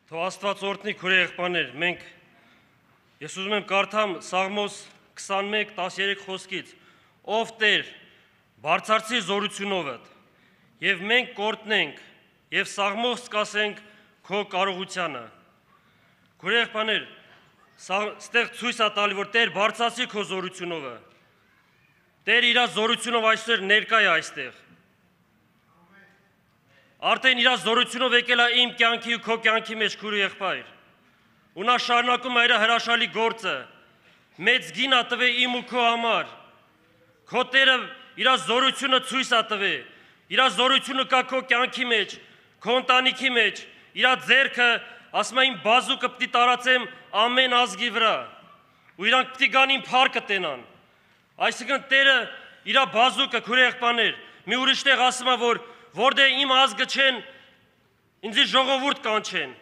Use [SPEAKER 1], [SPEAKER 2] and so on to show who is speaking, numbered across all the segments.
[SPEAKER 1] Թող Աստված օրհնի քույր եղբայրներ, մենք ես ուզում եմ կարդամ Սաղմոս 21:13 խոսքից. Ով Տեր, բարձրացրի զորությունովդ, եւ մենք կորտնենք, եւ Սաղմոս կասենք քո կարողությանը։ Քույր եղբայրներ, ստեղ ցույց է տալի, որ Տեր բարձրացրի քո զորությունովը։ Տեր իր զորությունով այսօր ներկա է այստեղ։ Արդեն իր զորությունով եկել է իմ կյանքի ու քո կյանքի մեջ քույր եղբայր։ Ու նա շարունակում է իր հրաշալի գործը։ Մեծ գին է տվել իմ ու քո համար։ Քո Տերը իր զորությունը ցույց է տվել։ Իր զորությունը կա քո կյանքի մեջ, քո ընտանիքի մեջ։ Իր ձեռքը, ասում է իմ բազուկը պիտի տարածեմ ամեն ազգի վրա։ Ու իրանք պիտի գան իմ փառքը տենան։ Այսինքն Տերը իր բազուկը քույր եղբայրներ, մի ուրիշ տեղ ասում է, որ որտեղ իմ ազգը չեն, ինձ ժողովուրդ կանչեն,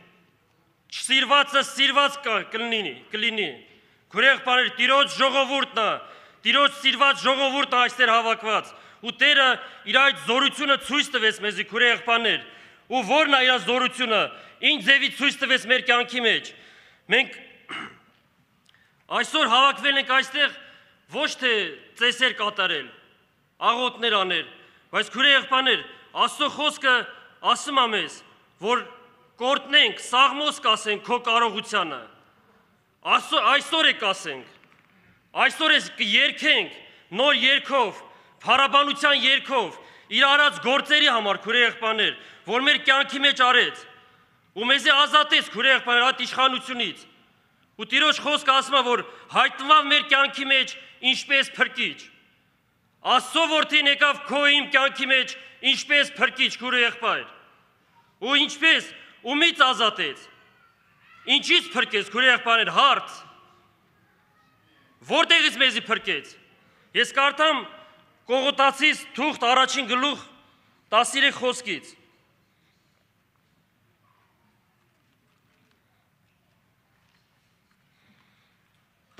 [SPEAKER 1] չսիրվածը սիրված կլինի, քույր եղբայրներ, Տիրոջ ժողովուրդն է, Տիրոջ սիրված ժողովուրդն է այստեղ հավաքված, ու Տերը իր այդ զորությունը ցույց տվեց մեզի, քույր եղբայրներ, ու որն է իր զորությունը, ինչ ձևի ցույց տվեց մեր կյանքի մեջ։ Մենք այսօր հավաքվել ենք այստեղ ոչ թե ծեսեր կատարել, աղոթներ անել, բայց քույր եղբայրներ, Աստծո խոսքը ասում է մեզ, որ կորտնենք, Սաղմոս կասենք քո կարողությանը։ Այսօր է կասենք, այսօր է կերքենք նոր երգով, փառաբանության երգով, իր արած գործերի համար քույր եղբայրներ, որ մեր կյանքի մեջ արեց, ու մեզի ազատեց քույր եղբայրներ այդ իշխանությունից։ Ու Տիրոջ խոսքը ասում է, որ հայտնվավ մեր կյանքի մեջ ինչպես փրկիչ։ Աստծո որդին եկավ քո իմ կյանքի մեջ ինչպես փրկիչ քույր եղբայր։ Ու ինչպես ումից ազատեց։ Ինչից փրկեց քույր եղբայրներ, հարց։ Որտեղից մեզի փրկեց։ Ես կարդամ Կողոտացիս թուղթ առաջին գլուխ 13 խոսքից։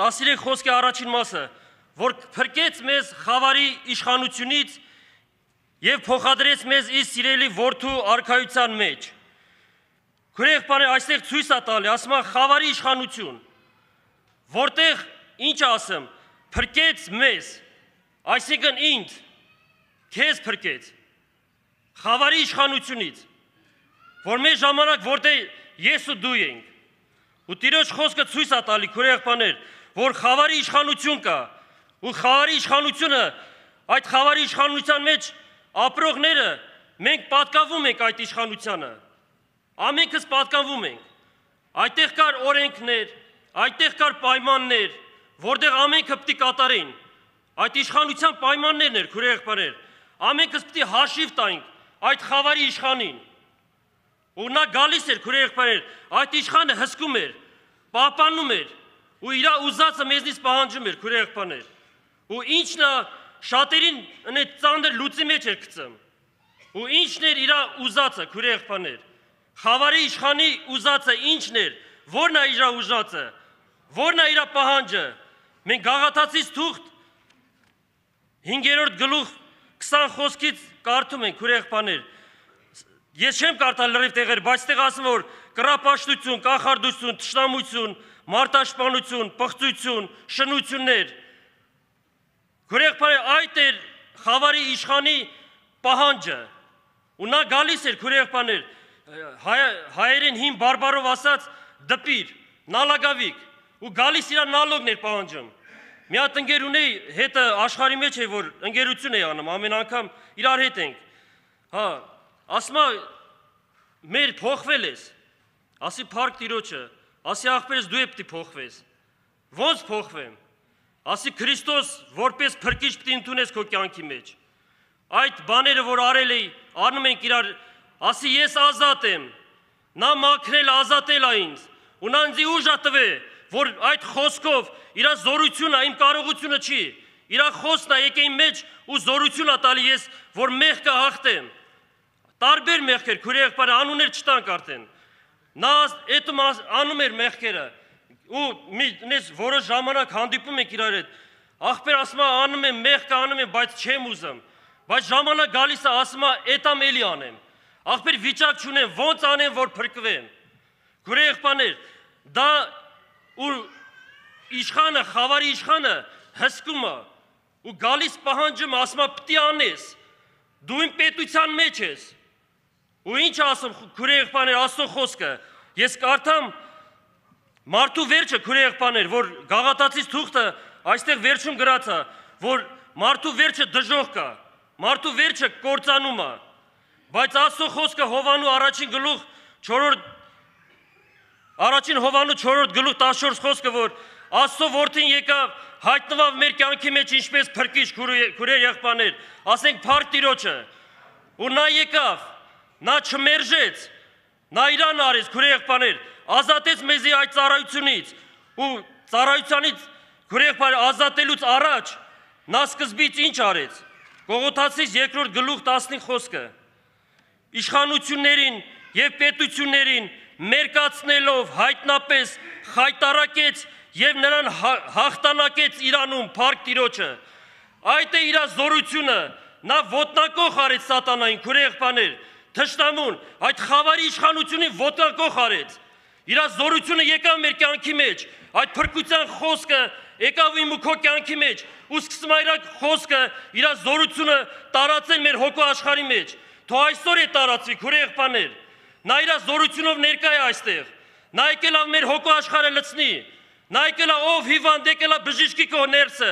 [SPEAKER 1] Տասիրեք խոսքի առաջին մասը, որ փրկեց մեզ խավարի իշխանությունից եւ փոխադրեց մեզ իր սիրելի որդու արքայության մեջ։ Քույր եղբայրներ, այստեղ ցույց է տալի, ասում է խավարի իշխանություն, որտեղ ինչ ասեմ, փրկեց մեզ, այսինքն ինձ, քեզ փրկեց խավարի իշխանությունից, որ մեր ժամանակ որտեղ ես ու դու ենք։ Ու Տիրոջ խոսքը ցույց է տալի, քույր եղբայրներ, որ խավարի իշխանություն կա, ու խավարի իշխանությունը, այդ խավարի իշխանության մեջ ապրողները մենք պատկանում ենք այդ իշխանությանը, ամենքս պատկանում ենք, այդտեղ կար օրենքներ, այդտեղ կար պայմաններ, որտեղ ամենքը պիտի կատարեն, այդ իշխանության պայմաններն էր, քույր եղբայրներ, ամենքս պիտի հաշիվ տայինք այդ խավարի իշխանին, ու նա գալիս էր, քույր եղբայրներ, այդ իշխանը հսկում էր, պահպանում էր, ու իր ուզածը մեզնից պահանջում էր, քույր եղբայրներ, ու ինչն է շատերին ծանր լուծի մեջ էր գցում, ու ինչն էր իր ուզածը, քույր եղբայրներ, խավարի իշխանի ուզածը ինչն էր, որն է իր ուզածը, որն է իր պահանջը։ Մենք Գաղաթացիս թուղթ 5-րդ գլուխ 20 խոսքից կարդում ենք, քույր եղբայրներ, ես չեմ կարդալ լրիվ տեղեր, բայց տեղ ասում որ կռապաշտություն, կախարդություն, թշնամություն, մարտաշպանություն, պղծություն, շնություններ։ Քույր եղբայրներ, այդ էր խավարի իշխանի պահանջը։ Ու նա գալիս էր, քույր եղբայրներ, հայերեն հին բարբարով ասած դպիր, նալագավիկ, ու գալիս իր նալոգն էր պահանջում։ Մի հատ ընկեր ունեի հետը աշխարհի մեջ է, որ ընկերություն է անում, ամեն անգամ իրար հետ ենք։ Հա, ասում է մեր փոխվել ես, ասի փառք Տիրոջը, ասի աղբերս դու է պիտի փոխվես։ Ոնց փոխվեմ։ Ասի Քրիստոս որպես փրկիչ պիտի ընդունես քո կյանքի մեջ։ Այդ բաները որ արել էի, անում ենք իրար, ասի ես ազատ եմ։ Նա մաքրել ազատել է ինձ։ Ու նա ինձ ուժ է տվել, որ այդ խոսքով իր զորությունը, իմ կարողությունը չի։ Իր խոսքն է եկե իմ մեջ ու զորություն է տալի ես, որ մեղքը հաղթեմ։ Տարբեր մեղքեր, քույր եղբայր, անուններ չտանք արդեն։ Նա էտում անում էր մեղքերը ու նես որոշ ժամանակ հանդիպում ենք իրար հետ։ Աղբեր ասում է անում եմ մեղքը անում եմ, բայց չեմ ուզում։ Բայց ժամանակ գալիս է ասում է էտամ էլի անեմ։ Աղբեր վիճակ չունեմ, ոնց անեմ որ փրկվեմ։ քուրե եղբայրներ, դա ու իշխանը, խավարի իշխանը հսկում է ու գալիս պահանջում, ասում է պիտի անես, դու իմ պետության մեջ ես։ Ու ինչ ասում քուրե եղբայրներ, Աստծո խոսքը, ես կարդամ մարդու վերջը, քուրե եղբայրներ, որ Գաղատացիս թուղթը այստեղ վերջում գրած է, որ մարդու վերջը դժոխք կա, մարդու վերջը կործանում է, բայց Աստծո խոսքը Հովանու առաջին Հովանու 4-րդ գլուխ 14 խոսքը, որ Աստծո որդին եկավ, հայտնվավ մեր կյանքի մեջ ինչպես փրկիչ, քուրե եղբայրներ, ասենք փառք Տիրոջը, ու նա եկավ, նա չմերժեց, նա իրան արեց, քուրե եղբայրներ, ազատեց մեզի այդ ծառայությունից, ու ծառայությունից քուրե եղբայրներ ազատելուց առաջ նա սկզբից ինչ արեց։ Կողոթացիս 2-րդ գլուխ 15 խոսքը, իշխանություններին եւ պետություններին մերկացնելով հայտնապես խայտարակեց եւ նրան հաղթանակեց իրանում փառք Տիրոջը։ Այդ է իր զորությունը, նա ոտնակոխ արեց սատանային, քուրե եղբայրներ, թշնամուն, այդ խավարի իշխանությունին ոտնակոխ արեց։ Իր զորությունը եկավ մեր կյանքի մեջ, այդ փրկության խոսքը եկավ իմ ու քո կյանքի մեջ, ու սկսում է իր խոսքը, իր զորությունը տարածել մեր հոգու աշխարհի մեջ։ Թող այսօր է տարածվի, քուրե եղբայրներ, նա իր զորությունով ներկա է այստեղ, նա եկել է մեր հոգու աշխարհը լցնի, նա եկել է ով հիվանդ, եկել է բժիշկի քո ներսը,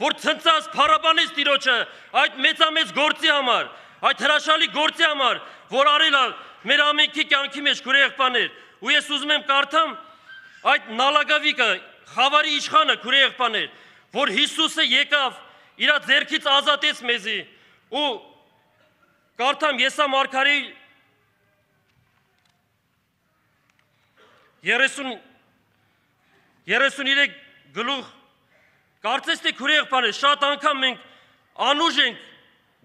[SPEAKER 1] որ ցնցած փառաբանես Տիրոջը այդ մեծամեծ գործի համար, այդ հրաշալի գործի համար, որ արել է մեր ամենքի կյանքի մեջ, քուրե եղբայրներ, ու ես ուզում եմ կարդամ այդ նալագավիկը, խավարի իշխանը, քուրե եղբայրներ, որ Հիսուսը եկավ, իր ձեռքից ազատեց մեզի, ու կարդամ Եսա մարգարեի 33 գլուխ, կարծես թե քուրե եղբայրներ, շատ անգամ մենք անուժ ենք,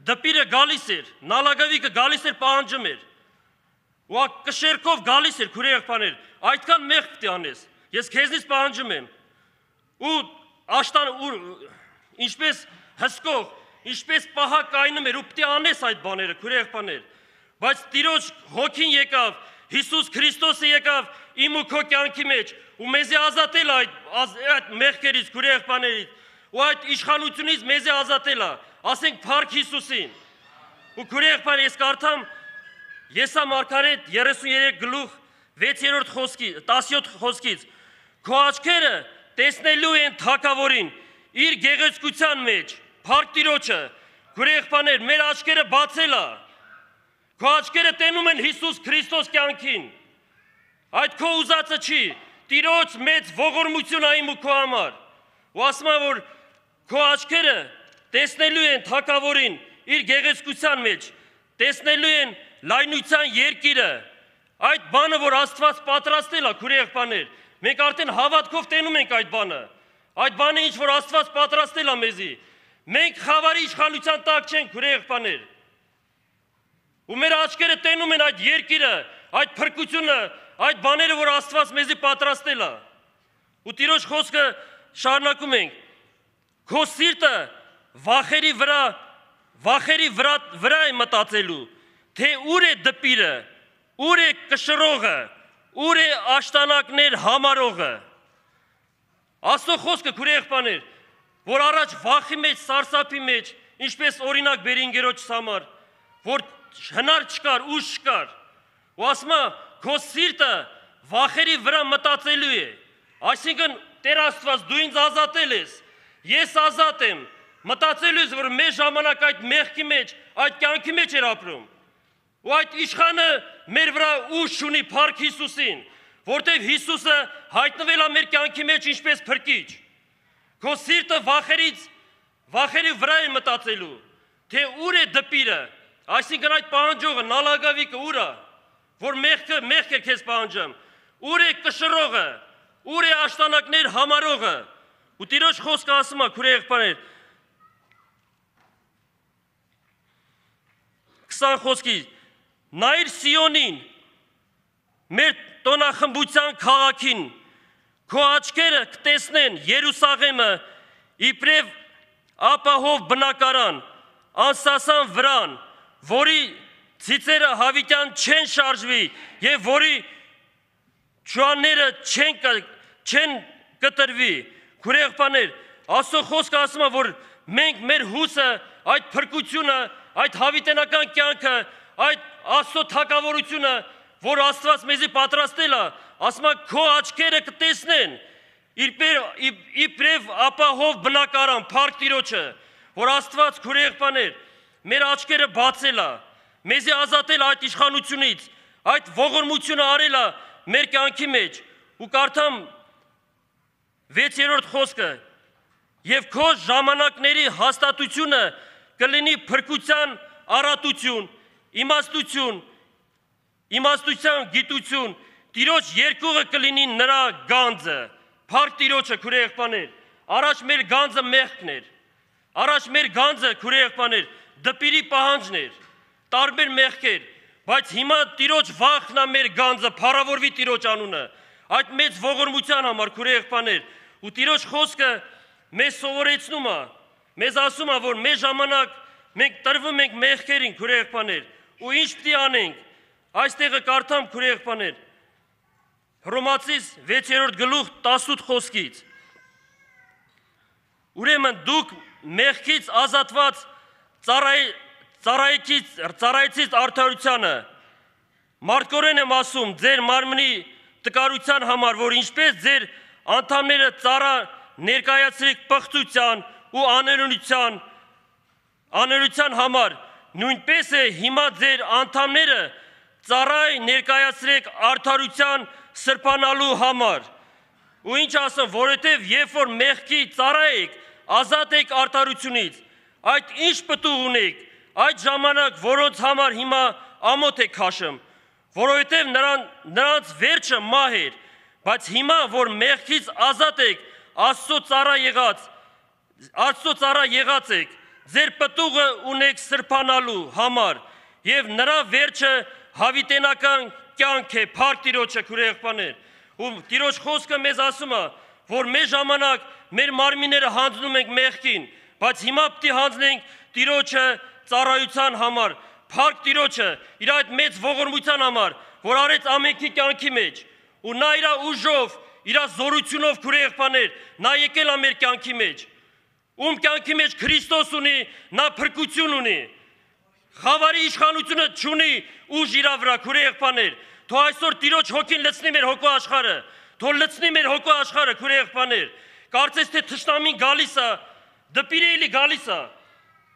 [SPEAKER 1] դպիրը գալիս էր, նալագավիկը գալիս էր պահանջում էր, ու կշերքով գալիս էր, քուրե եղբայրներ, այդքան մեղք պիտի անես, ես քեզնից պահանջում եմ, ու ինչպես հսկող, ինչպես պահա կայնում էր ու պիտի անես այդ բաները, քուրե եղբայրներ, բայց Տիրոջ հոգին եկավ, Հիսուս Քրիստոսը եկավ իմ ու քո կյանքի մեջ ու մեզի ազատել այդ մեղքերից, քուրե եղբայրներից, ու այդ իշխանությունից մեզի ազատել է, ասենք փառք Հիսուսին։ Ու քուրե եղբայր, ես կարդամ Եսա մարգարե 33 գլուխ 6-րդ խոսքի, 17 խոսքից, քո աչքերը տեսնելու են թագավորին իր գեղեցկության մեջ, փառք Տիրոջը, քուրե եղբայրներ, մեր աչքերը բացել է, քո աչքերը տենում են Հիսուս Քրիստոս կյանքին, այդ քո ուզածը չի, Տիրոջ մեծ ողորմություն է իմ ու քո համար, ու ասում է, որ քո աչքերը տեսնելու են թագավորին իր գեղեցկության մեջ, տեսնելու են լայնության երկիրը, այդ բանը, որ Աստված պատրաստել է, քուրե եղբայրներ, մենք արդեն հավատքով տենում ենք այդ բանը ինչ որ Աստված պատրաստել է մեզի, մենք խավարի իշխանության տակ չենք, քուրե եղբայրներ, ու մեր աչքերը տենում են այդ երկիրը, այդ փրկությունը, այդ բաները, որ Աստված մեզի պատրաստել է, ու Տիրոջ խոսքը շարունակում ենք, քո սիրտը վախերի վրա է մտածելու, թե ուր է դպիրը, ուր է կշռողը, ուր է աշտանակներ համարողը։ Աստծո խոսքը, քուրե եղբայրներ, որ առաջ վախի մեջ, սարսափի մեջ, ինչպես օրինակ բերինգերոջս համար, որ հնար չկար, ուժ չկար, ու ասում է, քո սիրտը վախերի վրա մտածելու է, այսինքն Տեր Աստված, դու ինձ ազատել ես, ես ազատ եմ, մտածելու ես, որ մեր ժամանակ այդ մեղքի մեջ, այդ կյանքի մեջ էր ապրում, ու այդ իշխանը մեր վրա ուժ ունի փառք Հիսուսին, որտեղ Հիսուսը հայտնվել է մեր կյանքի մեջ ինչպես փրկիչ, քո սիրտը վախերի վրա է մտածելու, թե ուր է դպիրը, այսինքն այդ պահանջողը, նալագավիկը ուր է, որ մեղք է քեզ պահանջում, ուր է կշռողը, ուր է աշտանակներ համարողը, ու Տիրոջ խոսքը ասում է, քուրե եղբայրներ, 20 խոսքի, նայր Սիոնին, մեր տոնախմբության քաղաքին, քո աչքերը կտեսնեն Երուսաղեմը իբրև ապահով բնակարան, անսասան վրան, որի ցիցերը հավիտյան չեն շարժվի եւ որի Չուանները չեն կտրվի, քուրեղբաներ, Աստծո խոսքը ասում է, որ մենք մեր հուսը, այդ փրկությունը, այդ հավիտենական կյանքը, այդ Աստծո թագավորությունը, որ Աստված մեզի պատրաստել է, ասում է քո աչքերը կտեսնեն, իբրև ապահով բնակարան, փառք Տիրոջը, որ Աստված քուրեղբաներ, մեր աչքերը բացել է, մեզի ազատել այդ իշխանությունից, այդ ողորմությունը արել է մեր կյանքի մեջ, ու կարդամ 6-րդ խոսքը, եւ քո ժամանակների հաստատությունը կլինի փրկության առատություն, իմաստության գիտություն, Տիրոջ երկուղը կլինի նրա գանձը, փառք Տիրոջը քուրեղբաներ, առաջ մեր գանձը մեղքն էր, առաջ մեր գանձը քուրեղբաներ, դպիրի պահանջն էր, տարբեր մեղքեր, բայց հիմա Տիրոջ վախն է մեր գանձը, փառավորվի Տիրոջ անունը, այդ մեծ ողորմության համար քուրեղբաներ, ու Տիրոջ խոսքը մեզ սովորեցնում է, մեզ ասում է, որ մեր ժամանակ մենք տրվում ենք մեղքերին քուրեղբաներ, ու ինչ պիտի անենք, այստեղը կարդամ քուրեղբաներ, Հռոմացիս 6-րդ գլուխ 18 խոսքից, ուրեմն դուք մեղքից ազատված ծառայեցից արդարությանը, մարդկորեն եմ ասում ձեր մարմնի տկարության համար, որ ինչպես ձեր անդամները ծառա ներկայացրիք պղծության ու աներության համար, նույնպես է հիմա ձեր անդամները ծառայ ներկայացրեք արդարության սրբանալու համար, ու ինչ ասեմ, որովհետև երբ որ մեղքի ծառայեք, ազատ եք արդարությունից, այդ ինչ պտուղ ունեք, այդ ժամանակ որոնց համար հիմա ամոթ եք քաշում, որովհետև նրանց վերջը մահ էր, բայց հիմա որ մեղքից ազատ եք, Աստծո ծառա եղած եք, ձեր պտուղը ունեք սրբանալու համար, եւ նրա վերջը հավիտենական կյանք է, փառք Տիրոջը քուրեղբաներ, ու Տիրոջ խոսքը մեզ ասում է, որ մեր ժամանակ մեր մարմինները հանձնում ենք մեղքին, բայց հիմա պիտի հանձնենք Տիրոջը ծառայության համար, փառք Տիրոջը, իր այդ մեծ ողորմության համար, որ արեց ամենքի կյանքի մեջ, ու նա իր ուժով, իր զորությունով քուրեղբաներ, նա եկել է մեր կյանքի մեջ, ում կյանքի մեջ Քրիստոս ունի, նա փրկություն ունի, խավարի իշխանությունը չունի ուժ իր վրա քուրեղբաներ, թող այսօր Տիրոջ հոգին լցնի մեր հոգու աշխարհը, թող լցնի մեր հոգու աշխարհը քուրեղբաներ, կարծես թե թշնամին գալիս է, դպիրը էլի գալիս է,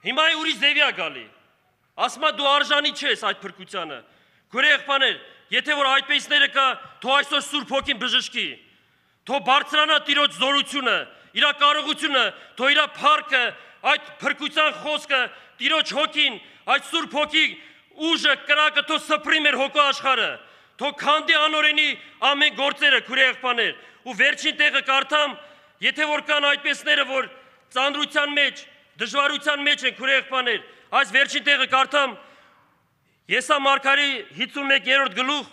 [SPEAKER 1] հիմա է ուրիշ ձևի է գալի, ասում է դու արժանի չես այդ փրկությանը, քուրեղբաներ, եթե որ այդպիսները կա, թող այսօր Սուրբ Հոգին բժշկի, թող բարձրանա Տիրոջ զորությունը, իր կարողությունը, թող իր փառքը, այդ փրկության խոսքը, Տիրոջ հոգին, այդ Սուրբ Հոգի ուժը կրակը թող սփռի մեր հոգու աշխարհը, թող քանդի անօրենի ամեն գործերը քուրեղբաներ, ու վերջին տեղը կարդամ, եթե որ կան այդպիսները, որ ծանրության մեջ, դժվարության մեջ են քուրեղբաներ, այս վերջին տեղը կարդամ Եսա մարգարի 51-րդ գլուխ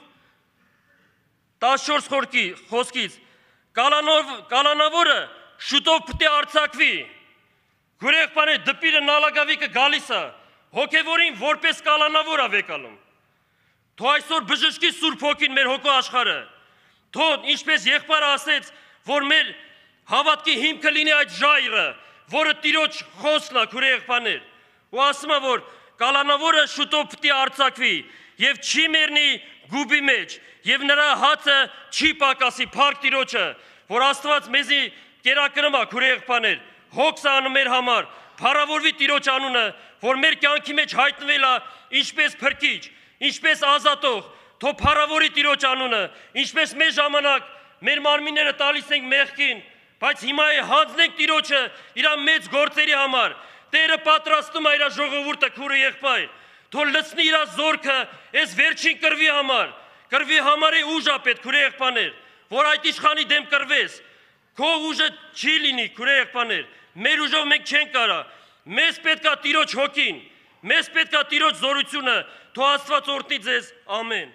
[SPEAKER 1] 14 խոսքից կալանավորը շուտով պիտի արձակվի, քուրեղբաներ դպիրը նալագավիկը գալիս է, հոգևորին որպես կալանավոր է վեկալում, թող այսօր բժշկի Սուրբ Հոգին մեր հոգու աշխարհը, թող ինչպես եղբայրը ասեց, որ մեր հավատքի հիմքը լինի այդ ժայռը, որը Տիրոջ խոսքն է քուրեղբաներ, ու ասում է, որ կալանավորը շուտով պիտի արձակվի եւ չի մեռնի գուբի մեջ եւ նրա հացը չի պակասի, փառք Տիրոջը, որ Աստված մեզի կերակրում է քուրեղբաներ, հոգս անում մեր համար, փառավորվի Տիրոջ անունը, որ մեր կյանքի մեջ հայտնվել է ինչպես փրկիչ, ինչպես ազատող, թող փառավորի Տիրոջ անունը, ինչպես մեր ժամանակ մեր մարմինները տալիս ենք մեղքին, բայց հիմա է հանձնենք Տիրոջը իր մեծ գործերի համար, Տերը պատրաստում է իր ժողովուրդը քուրը եղբայր, թող լցնի իր զորքը այս վերջին կռվի համար է ուժ է պետք քուրեղբաներ, որ այդ իշխանի դեմ կռվես, քո ուժը չի լինի քուրեղբաներ, մեր ուժով մենք չենք կարա, մեզ պետք է Տիրոջ հոգին, մեզ պետք է Տիրոջ զորությունը, թող Աստված օրհնի ձեզ, ամեն։